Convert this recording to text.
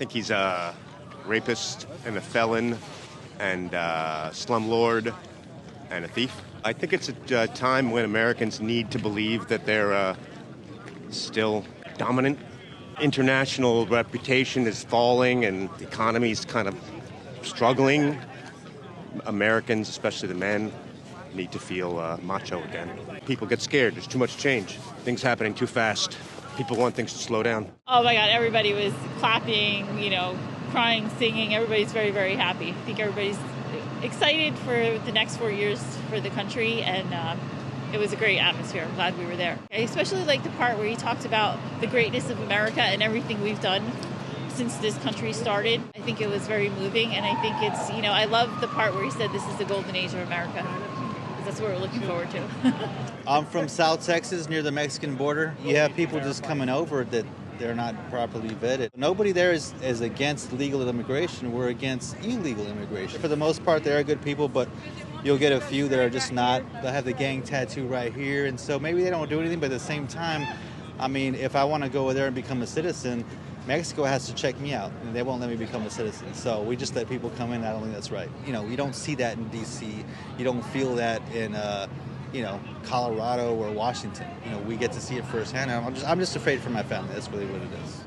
think he's a rapist and a felon and slumlord and a thief. I think it's a time when Americans need to believe that they're still dominant. International reputation is falling and the economy's kind of struggling. Americans, especially the men, need to feel macho again. People get scared. There's too much change. Things happening too fast. People want things to slow down. Oh my God, everybody was clapping, crying, singing. Everybody's very, very happy. I think everybody's excited for the next 4 years for the country, and it was a great atmosphere. I'm glad we were there. I especially like the part where he talked about the greatness of America and everything we've done since this country started. I think it was very moving, and I think it's, I love the part where he said this is the golden age of America. That's what we're looking forward to. I'm from South Texas, near the Mexican border. You have people just coming over that they're not properly vetted. Nobody there is against legal immigration. We're against illegal immigration. For the most part, they are good people, but you'll get a few that are just not. They'll have the gang tattoo right here, and so maybe they don't do anything, but at the same time, if I want to go over there and become a citizen, Mexico has to check me out, and they won't let me become a citizen. So we just let people come in. I don't think that's right. You don't see that in D.C. You don't feel that in, Colorado or Washington. We get to see it firsthand. I'm just afraid for my family. That's really what it is.